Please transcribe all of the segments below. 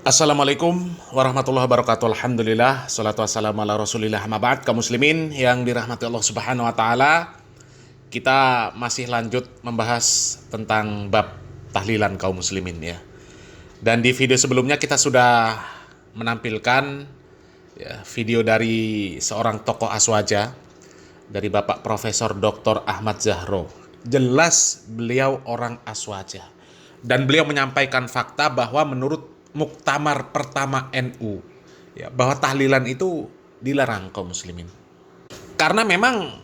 Assalamualaikum warahmatullahi wabarakatuh. Alhamdulillah, salatu wassalamu ala rasulillah, amma ba'd. Kaum muslimin yang dirahmati Allah subhanahu wa ta'ala, kita masih lanjut membahas tentang bab tahlilan kaum muslimin ya. Dan di video sebelumnya kita sudah menampilkan video dari seorang tokoh aswaja, dari Bapak Profesor Dr. Ahmad Zahro. Jelas beliau orang aswaja. Dan beliau menyampaikan fakta bahwa menurut Muktamar pertama NU, bahwa tahlilan itu dilarang kaum muslimin. Karena memang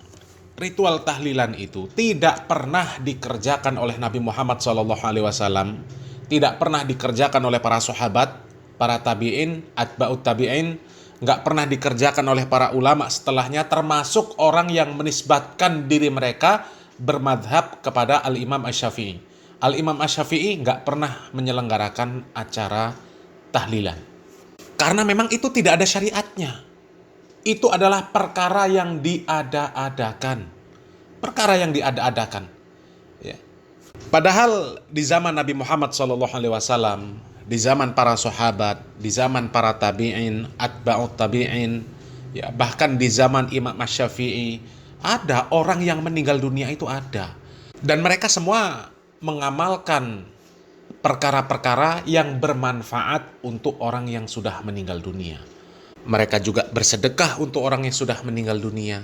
ritual tahlilan itu tidak pernah dikerjakan oleh Nabi Muhammad SAW, tidak pernah dikerjakan oleh para sahabat, para tabi'in, atba'ut tabi'in, nggak pernah dikerjakan oleh para ulama setelahnya, termasuk orang yang menisbatkan diri mereka bermadhab kepada Al-Imam Asy-Syafi'i. Al-Imam Asy-Syafi'i nggak pernah menyelenggarakan acara tahlilan. Karena memang itu tidak ada syariatnya. Itu adalah perkara yang diada-adakan. Perkara yang diada-adakan. Ya. Padahal di zaman Nabi Muhammad SAW, di zaman para sahabat, di zaman para tabi'in, atba'ut tabi'in, bahkan di zaman Imam Asy-Syafi'i, ada orang yang meninggal dunia itu ada. Dan mereka semua mengamalkan perkara-perkara yang bermanfaat untuk orang yang sudah meninggal dunia. Mereka juga bersedekah untuk orang yang sudah meninggal dunia.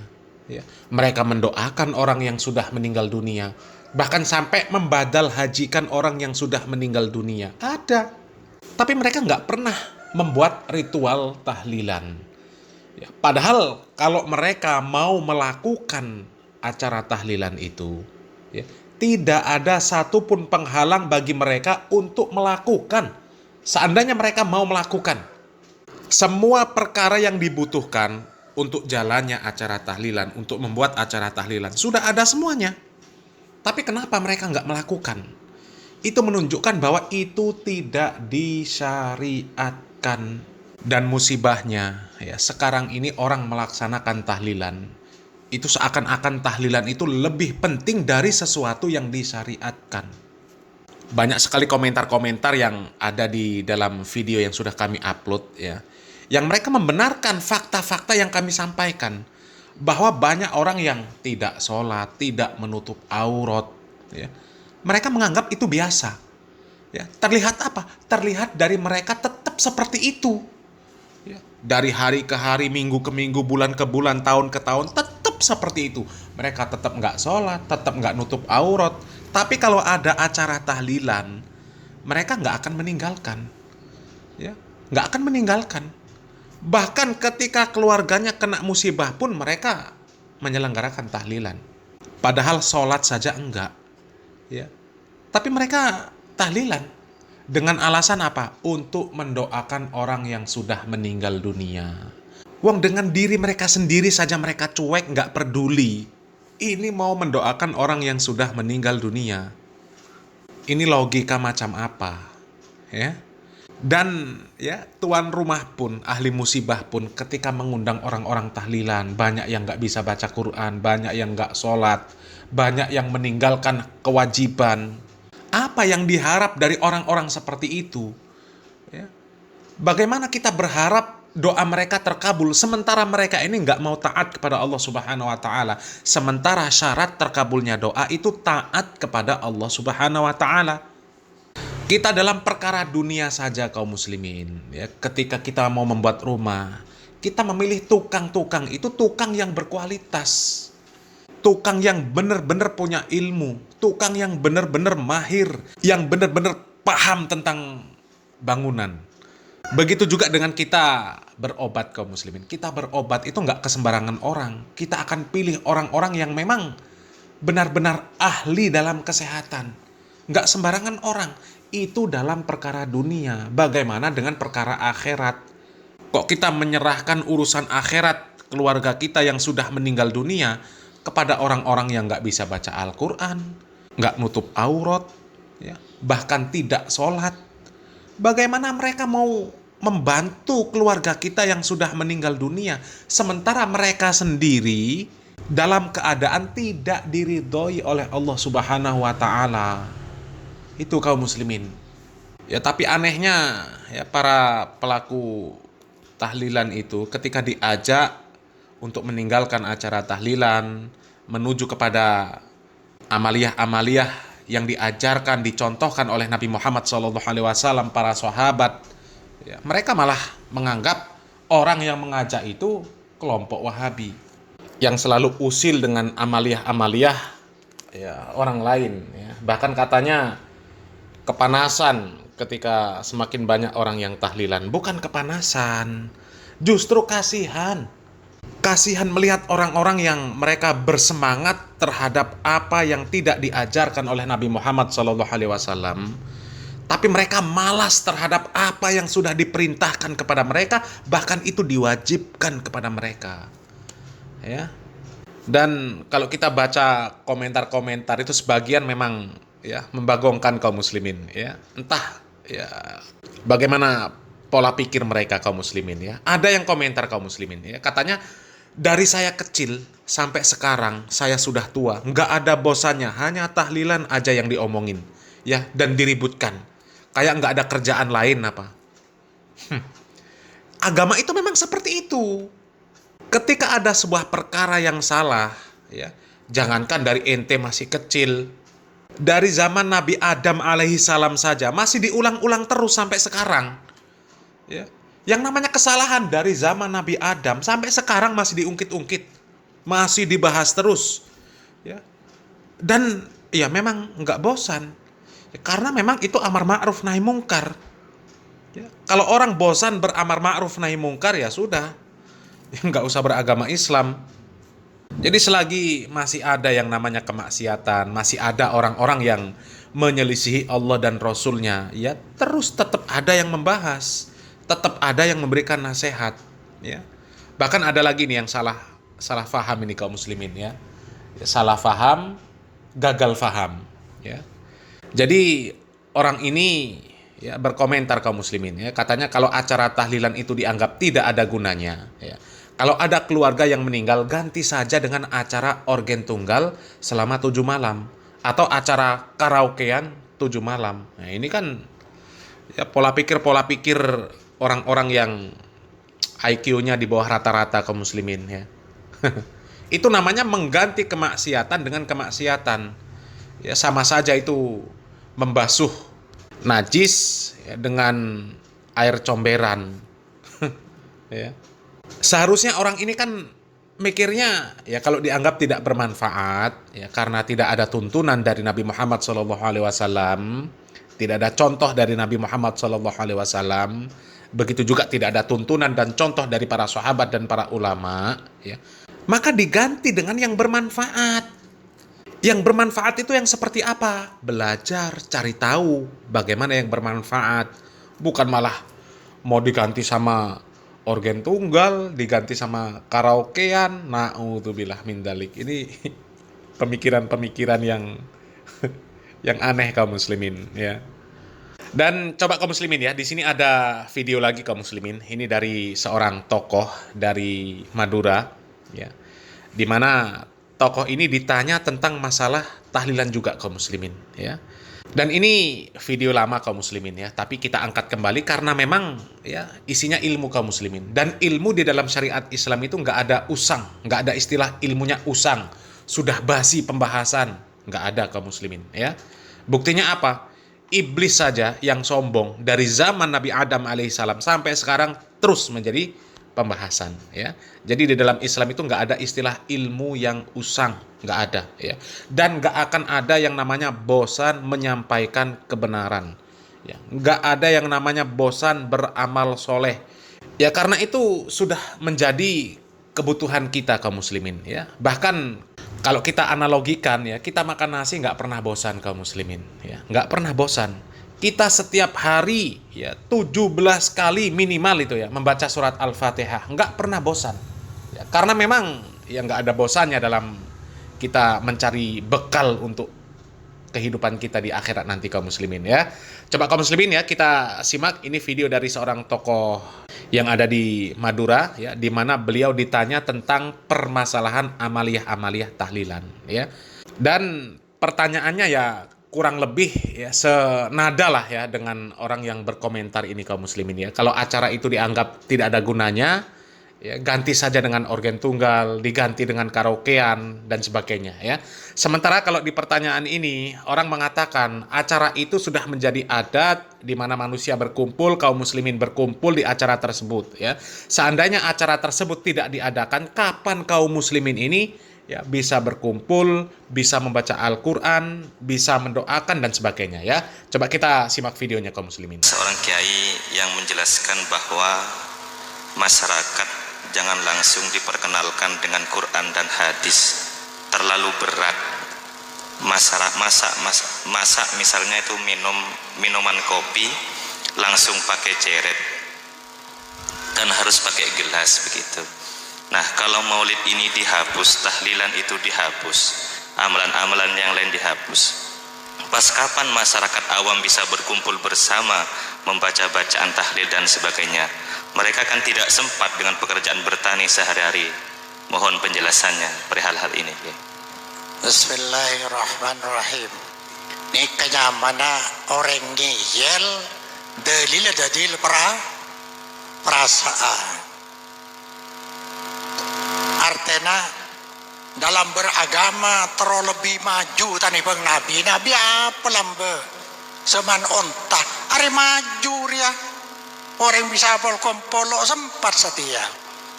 Mereka mendoakan orang yang sudah meninggal dunia. Bahkan sampai membadal hajikan orang yang sudah meninggal dunia. Ada. Tapi mereka nggak pernah membuat ritual tahlilan. Padahal kalau mereka mau melakukan acara tahlilan itu, tidak ada satupun penghalang bagi mereka untuk melakukan. Seandainya mereka mau melakukan, semua perkara yang dibutuhkan untuk jalannya acara tahlilan, untuk membuat acara tahlilan, sudah ada semuanya. Tapi kenapa mereka nggak melakukan? Itu menunjukkan bahwa itu tidak disyariatkan. Dan musibahnya, sekarang ini orang melaksanakan tahlilan, itu seakan-akan tahlilan itu lebih penting dari sesuatu yang disyariatkan. Banyak sekali komentar-komentar yang ada di dalam video yang sudah kami upload, yang mereka membenarkan fakta-fakta yang kami sampaikan, bahwa banyak orang yang tidak sholat, tidak menutup aurat, mereka menganggap itu biasa. Terlihat apa? Terlihat dari mereka tetap seperti itu. Dari hari ke hari, minggu ke minggu, bulan ke bulan, tahun ke tahun, tetap seperti itu. Mereka tetap nggak sholat, tetap nggak nutup aurat. Tapi kalau ada acara tahlilan, mereka nggak akan meninggalkan. Nggak akan meninggalkan. Bahkan ketika keluarganya kena musibah pun mereka menyelenggarakan tahlilan. Padahal sholat saja enggak. Tapi mereka tahlilan. Dengan alasan apa? Untuk mendoakan orang yang sudah meninggal dunia. Wong, dengan diri mereka sendiri saja mereka cuek, nggak peduli. Ini mau mendoakan orang yang sudah meninggal dunia. Ini logika macam apa? Dan tuan rumah pun, ahli musibah pun ketika mengundang orang-orang tahlilan, banyak yang nggak bisa baca Quran, banyak yang nggak sholat, banyak yang meninggalkan kewajiban. Apa yang diharap dari orang-orang seperti itu? Bagaimana kita berharap doa mereka terkabul sementara mereka ini nggak mau taat kepada Allah Subhanahu wa ta'ala? Sementara syarat terkabulnya doa itu taat kepada Allah Subhanahu wa ta'ala. Kita dalam perkara dunia saja kaum muslimin, ketika kita mau membuat rumah, kita memilih tukang-tukang itu tukang yang berkualitas. Tukang yang benar-benar punya ilmu, tukang yang benar-benar mahir, yang benar-benar paham tentang bangunan. Begitu juga dengan kita berobat kaum muslimin. Kita berobat itu nggak kesembarangan orang. Kita akan pilih orang-orang yang memang benar-benar ahli dalam kesehatan. Nggak sembarangan orang. Itu dalam perkara dunia. Bagaimana dengan perkara akhirat? Kok kita menyerahkan urusan akhirat keluarga kita yang sudah meninggal dunia kepada orang-orang yang nggak bisa baca Al-Quran, nggak nutup aurat, bahkan tidak sholat? Bagaimana mereka mau membantu keluarga kita yang sudah meninggal dunia, sementara mereka sendiri dalam keadaan tidak diridhoi oleh Allah Subhanahu wa ta'ala? Itu kaum muslimin. Ya tapi anehnya ya para pelaku tahlilan itu ketika diajak untuk meninggalkan acara tahlilan menuju kepada amaliyah-amaliyah yang diajarkan, dicontohkan oleh Nabi Muhammad SAW, para sahabat, ya, mereka malah menganggap orang yang mengajak itu kelompok Wahabi yang selalu usil dengan amaliyah-amaliyah ya orang lain. Ya. Bahkan katanya kepanasan ketika semakin banyak orang yang tahlilan. Bukan kepanasan, justru kasihan. Kasihan melihat orang-orang yang mereka bersemangat terhadap apa yang tidak diajarkan oleh Nabi Muhammad SAW, tapi mereka malas terhadap apa yang sudah diperintahkan kepada mereka, bahkan itu diwajibkan kepada mereka. Ya. Dan kalau kita baca komentar-komentar itu sebagian memang ya membagongkan kaum muslimin ya. Entah ya bagaimana pola pikir mereka kaum muslimin ya. Ada yang komentar kaum muslimin ya, katanya dari saya kecil sampai sekarang saya sudah tua, nggak ada bosannya, hanya tahlilan aja yang diomongin ya dan diributkan. Kayak nggak ada kerjaan lain apa. Agama itu memang seperti itu. Ketika ada sebuah perkara yang salah, ya, jangankan dari ente masih kecil, dari zaman Nabi Adam alaihi salam saja masih diulang-ulang terus sampai sekarang. Ya. Yang namanya kesalahan dari zaman Nabi Adam sampai sekarang masih diungkit-ungkit, masih dibahas terus. Ya. Dan ya memang nggak bosan, ya, karena memang itu amar ma'ruf nahi mungkar. Ya. Kalau orang bosan beramar ma'ruf nahi mungkar ya sudah, ya nggak usah beragama Islam. Jadi selagi masih ada yang namanya kemaksiatan, masih ada orang-orang yang menyelisihi Allah dan Rasulnya, ya terus tetap ada yang membahas, tetap ada yang memberikan nasihat, ya. Bahkan ada lagi nih yang salah faham ini kaum muslimin ya. Salah faham, gagal faham, ya. Jadi orang ini ya berkomentar kaum muslimin ya, katanya kalau acara tahlilan itu dianggap tidak ada gunanya, ya. Kalau ada keluarga yang meninggal, ganti saja dengan acara organ tunggal selama 7 malam. Atau acara karaokean 7 malam. Nah ini kan ya pola pikir orang-orang yang IQ-nya di bawah rata-rata kaum muslimin ya. Itu namanya mengganti kemaksiatan dengan kemaksiatan. Ya sama saja itu membasuh najis ya, dengan air comberan. Ya. Seharusnya orang ini kan mikirnya ya kalau dianggap tidak bermanfaat ya karena tidak ada tuntunan dari Nabi Muhammad SAW, tidak ada contoh dari Nabi Muhammad SAW, begitu juga tidak ada tuntunan dan contoh dari para sahabat dan para ulama, ya, maka diganti dengan yang bermanfaat. Yang bermanfaat itu yang seperti apa? Belajar, cari tahu bagaimana yang bermanfaat, bukan malah mau diganti sama organ tunggal, diganti sama karaokean, na'udzubillah min dzalik. Ini pemikiran-pemikiran yang yang aneh kaum muslimin ya. Dan coba kaum muslimin ya, di sini ada video lagi kaum muslimin. Ini dari seorang tokoh dari Madura ya. Di mana tokoh ini ditanya tentang masalah tahlilan juga kaum muslimin ya. Dan ini video lama kaum muslimin ya, tapi kita angkat kembali karena memang ya isinya ilmu kaum muslimin. Dan ilmu di dalam syariat Islam itu nggak ada usang, nggak ada istilah ilmunya usang, sudah basi pembahasan, nggak ada kaum muslimin ya. Buktinya apa? Iblis saja yang sombong dari zaman Nabi Adam alaihissalam sampai sekarang terus menjadi pembahasan ya. Jadi di dalam Islam itu nggak ada istilah ilmu yang usang, nggak ada ya. Dan nggak akan ada yang namanya bosan menyampaikan kebenaran. Ya, nggak ada yang namanya bosan beramal soleh. Ya karena itu sudah menjadi kebutuhan kita kaum muslimin ya. Bahkan kalau kita analogikan ya, kita makan nasi nggak pernah bosan kaum muslimin ya, nggak pernah bosan. Kita setiap hari ya 17 kali minimal itu ya membaca surat Al-Fatihah, nggak pernah bosan. Ya, karena memang ya nggak ada bosannya dalam kita mencari bekal untuk kehidupan kita di akhirat nanti kaum muslimin ya. Coba kaum muslimin ya kita simak ini video dari seorang tokoh yang ada di Madura ya, di mana beliau ditanya tentang permasalahan amaliyah-amaliyah tahlilan ya. Dan pertanyaannya ya kurang lebih ya senada lah ya dengan orang yang berkomentar ini, kaum muslimin ya. Kalau acara itu dianggap tidak ada gunanya, ya ganti saja dengan organ tunggal, diganti dengan karaokean dan sebagainya ya. Sementara kalau di pertanyaan ini orang mengatakan acara itu sudah menjadi adat di mana manusia berkumpul, kaum muslimin berkumpul di acara tersebut ya. Seandainya acara tersebut tidak diadakan, kapan kaum muslimin ini ya bisa berkumpul, bisa membaca Al-Quran, bisa mendoakan dan sebagainya ya. Coba kita simak videonya, kaum muslimin. Seorang kiai yang menjelaskan bahwa masyarakat jangan langsung diperkenalkan dengan Quran dan hadis, terlalu berat. Masa misalnya itu minuman kopi langsung pakai ceret dan harus pakai gelas begitu. Nah, kalau maulid ini dihapus, tahlilan itu dihapus, amalan-amalan yang lain dihapus, pas kapan masyarakat awam bisa berkumpul bersama membaca bacaan tahlil dan sebagainya? Mereka kan tidak sempat dengan pekerjaan bertani sehari-hari. Mohon penjelasannya perihal hal ini. Bismillahirrahmanirrahim. Ini kenyamanan orang ngiyel dalil perasaan. Artinya dalam beragama terlalu lebih maju tanibang Nabi. Nabi apa lambe? Seman ontah. Are maju ya. Orang bisa pol sempat setia.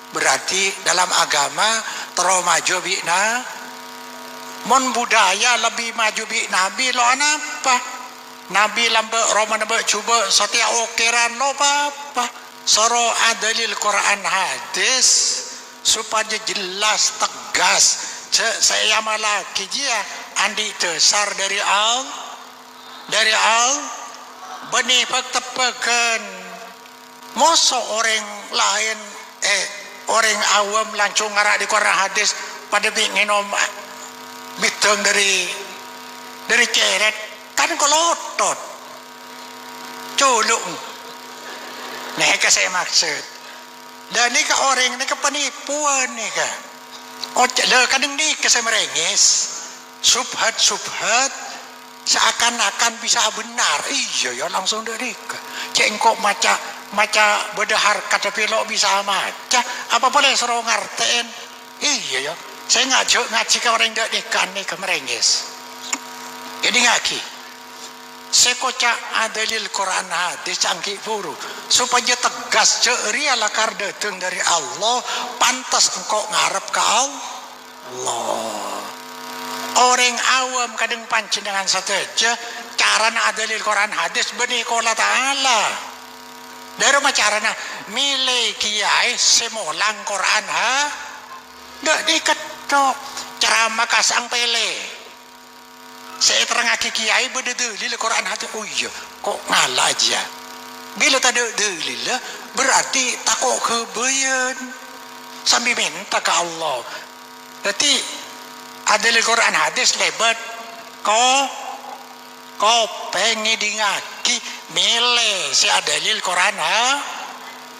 Berarti dalam agama terlalu maju bina. Mon budaya lebih maju bi Nabi lo apa? Nabi lambe Roman lambe coba setia okeran lo apa? Soro adalil Quran hadis supaya jelas tegas. Saya malah kijia andi tesar dari al benih tepekan. Mosok orang lain orang awam langsung ngarak di Quran hadis pada binginom biteng dari ceret kan kolotot culung. Nah, saya maksud. Dan ini ke orang ini ke penipuan nih kan. Oh, kadang nih ke saya merengis. Subhat seakan-akan bisa benar. Iya ya langsung dari ke. Cengkok maca bedahar kata pilok bisa maca. Apa boleh suruh ngartain? Iya ya. Saya ngaji ke orang dak nikah nih ke merengis. Jadi ngaki. Sekoca adalil Quran hadis canggih buru supaya tegas ceria lakar datang dari Allah, pantas engkau ngarep ke Allah. Orang awam kadang pancing dengan sateja carana adalil Quran hadis benih kola ta'ala. Dari carana milih kiai semolang Quran nggak diketok ceramah kasang pele. Saya terang aki kiai berdalil Quran hati. Oh iya, kok ngalah aja. Bila tak ada dalil berarti takut kebayan sambil minta ke Allah. Berarti ada Quran hadis lebat. Kau pengen dingaki milih si adalil Quran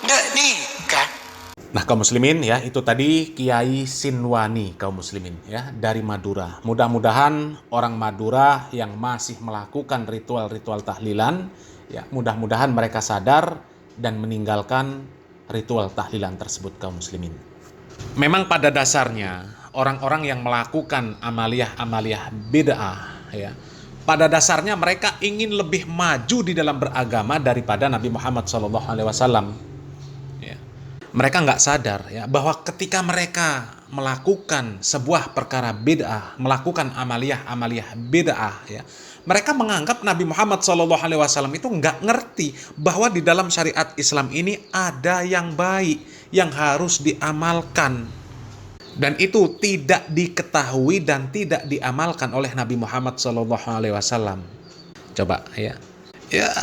nggak nikah. Nah, kaum muslimin ya, itu tadi Kiai Sinwani, kaum muslimin ya, dari Madura. Mudah-mudahan orang Madura yang masih melakukan ritual-ritual tahlilan ya, mudah-mudahan mereka sadar dan meninggalkan ritual tahlilan tersebut, kaum muslimin. Memang pada dasarnya orang-orang yang melakukan amaliyah bid'ah ya, pada dasarnya mereka ingin lebih maju di dalam beragama daripada Nabi Muhammad SAW. Mereka nggak sadar ya bahwa ketika mereka melakukan sebuah perkara bid'ah, melakukan amaliyah bid'ah ya, mereka menganggap Nabi Muhammad SAW itu nggak ngerti bahwa di dalam syariat Islam ini ada yang baik yang harus diamalkan, dan itu tidak diketahui dan tidak diamalkan oleh Nabi Muhammad SAW. Coba ya,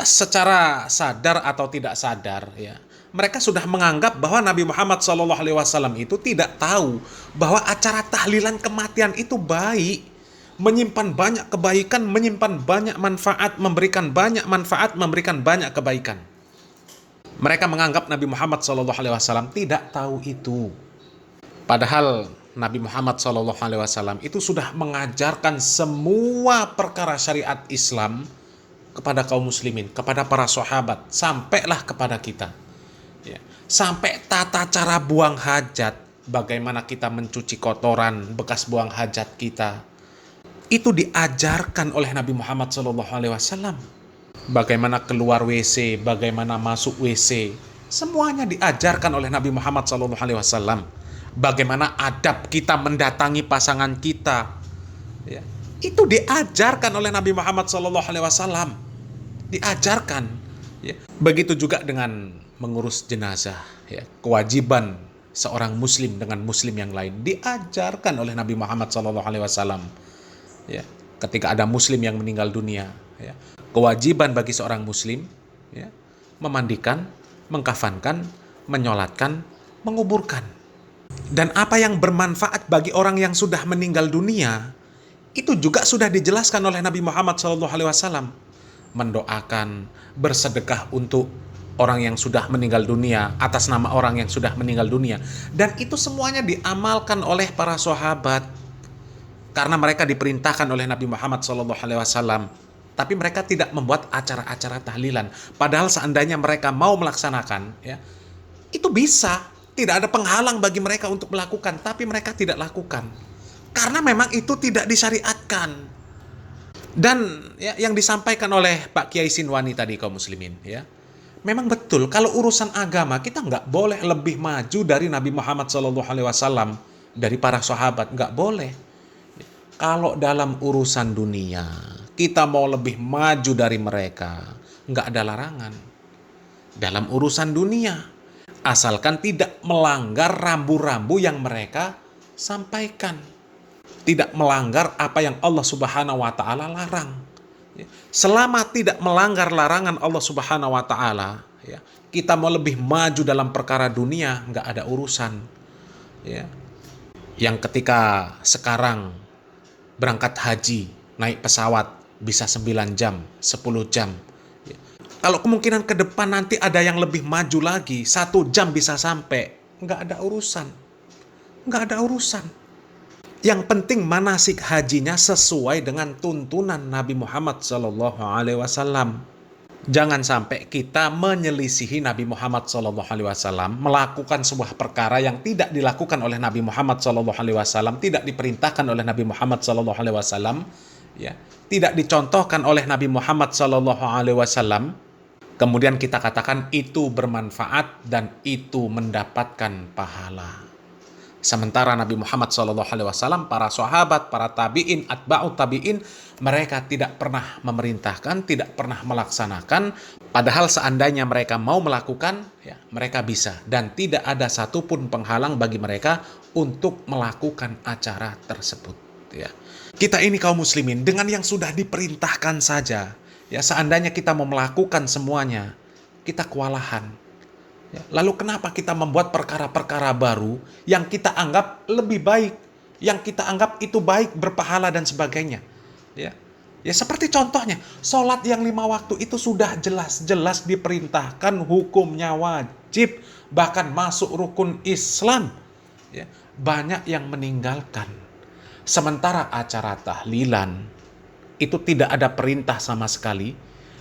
secara sadar atau tidak sadar ya, mereka sudah menganggap bahwa Nabi Muhammad SAW itu tidak tahu bahwa acara tahlilan kematian itu baik, menyimpan banyak kebaikan, menyimpan banyak manfaat, memberikan banyak manfaat, memberikan banyak kebaikan. Mereka menganggap Nabi Muhammad SAW tidak tahu itu. Padahal Nabi Muhammad SAW itu sudah mengajarkan semua perkara syariat Islam kepada kaum muslimin, kepada para sahabat, sampailah kepada kita. Ya. Sampai tata cara buang hajat, bagaimana kita mencuci kotoran bekas buang hajat kita, itu diajarkan oleh Nabi Muhammad SAW. Bagaimana keluar WC, bagaimana masuk WC, semuanya diajarkan oleh Nabi Muhammad SAW. Bagaimana adab kita mendatangi pasangan kita, ya, itu diajarkan oleh Nabi Muhammad SAW. Diajarkan. Ya. Begitu juga dengan mengurus jenazah. Ya. Kewajiban seorang muslim dengan muslim yang lain diajarkan oleh Nabi Muhammad SAW. Ya. Ketika ada muslim yang meninggal dunia, ya, kewajiban bagi seorang muslim, ya, memandikan, mengkafankan, menyolatkan, menguburkan. Dan apa yang bermanfaat bagi orang yang sudah meninggal dunia, itu juga sudah dijelaskan oleh Nabi Muhammad SAW. Mendoakan, bersedekah untuk orang yang sudah meninggal dunia, atas nama orang yang sudah meninggal dunia. Dan itu semuanya diamalkan oleh para sahabat. Karena mereka diperintahkan oleh Nabi Muhammad SAW. Tapi mereka tidak membuat acara-acara tahlilan. Padahal seandainya mereka mau melaksanakan, ya, itu bisa. Tidak ada penghalang bagi mereka untuk melakukan, tapi mereka tidak lakukan. Karena memang itu tidak disyariatkan. Dan ya, yang disampaikan oleh Pak Kiai Sinwani tadi kaum muslimin, ya, memang betul kalau urusan agama kita nggak boleh lebih maju dari Nabi Muhammad SAW, dari para sahabat, nggak boleh. Kalau dalam urusan dunia kita mau lebih maju dari mereka, nggak ada larangan. Dalam urusan dunia, asalkan tidak melanggar rambu-rambu yang mereka sampaikan. Tidak melanggar apa yang Allah Subhanahu wa Ta'ala larang. Selama tidak melanggar larangan Allah Subhanahu wa Ta'ala, ya, kita mau lebih maju dalam perkara dunia, nggak ada urusan. Ya. Yang ketika sekarang berangkat haji, naik pesawat bisa 9 jam, 10 jam. Kalau kemungkinan ke depan nanti ada yang lebih maju lagi, 1 jam bisa sampai, nggak ada urusan. Nggak ada urusan. Yang penting manasik hajinya sesuai dengan tuntunan Nabi Muhammad SAW. Jangan sampai kita menyelisihi Nabi Muhammad SAW, melakukan sebuah perkara yang tidak dilakukan oleh Nabi Muhammad SAW, tidak diperintahkan oleh Nabi Muhammad SAW, ya, tidak dicontohkan oleh Nabi Muhammad SAW. Kemudian kita katakan itu bermanfaat dan itu mendapatkan pahala. Sementara Nabi Muhammad SAW, para sahabat, para tabi'in, atba'ut tabi'in, mereka tidak pernah memerintahkan, tidak pernah melaksanakan. Padahal seandainya mereka mau melakukan, ya, mereka bisa. Dan tidak ada satupun penghalang bagi mereka untuk melakukan acara tersebut. Ya. Kita ini kaum muslimin dengan yang sudah diperintahkan saja. Ya, seandainya kita mau melakukan semuanya, kita kewalahan. Ya, lalu kenapa kita membuat perkara-perkara baru yang kita anggap lebih baik, yang kita anggap itu baik, berpahala dan sebagainya? Ya, ya seperti contohnya, sholat yang 5 waktu itu sudah jelas-jelas diperintahkan, hukumnya wajib, bahkan masuk rukun Islam. Ya, banyak yang meninggalkan. Sementara acara tahlilan itu tidak ada perintah sama sekali,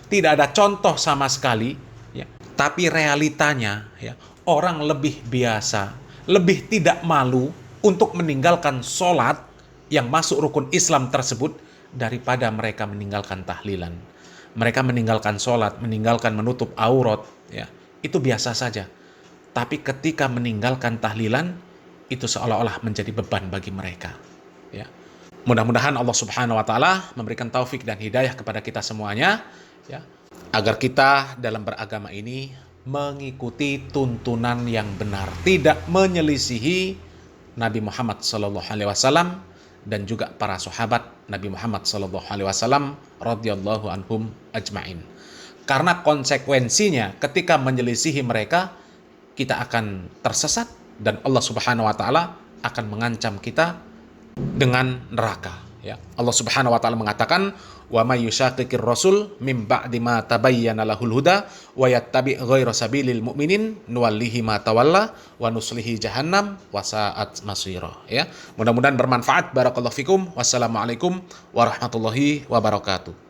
tidak ada contoh sama sekali, ya. Tapi realitanya, ya, orang lebih biasa, lebih tidak malu untuk meninggalkan sholat yang masuk rukun Islam tersebut daripada mereka meninggalkan tahlilan. Mereka meninggalkan sholat, meninggalkan menutup aurat, ya, itu biasa saja. Tapi ketika meninggalkan tahlilan, itu seolah-olah menjadi beban bagi mereka. Ya. Mudah-mudahan Allah Subhanahu wa Ta'ala memberikan taufik dan hidayah kepada kita semuanya, ya, agar kita dalam beragama ini mengikuti tuntunan yang benar, tidak menyelisihi Nabi Muhammad SAW dan juga para sahabat Nabi Muhammad SAW radhiyallahu anhum ajma'in. Karena konsekuensinya ketika menyelisihi mereka, kita akan tersesat dan Allah Subhanahu wa Ta'ala akan mengancam kita dengan neraka. Ya, Allah Subhanahu wa taala mengatakan, "Wa may yushaqiqir rasul mim ba'di ma tabayyana lahul huda wa yattabi' ghaira sabilil mu'minin nuwallihi ma tawalla wa nuslihi jahannam wa sa'at masira." Ya, mudah-mudahan bermanfaat. Barakallahu fikum. Wassalamualaikum warahmatullahi wabarakatuh.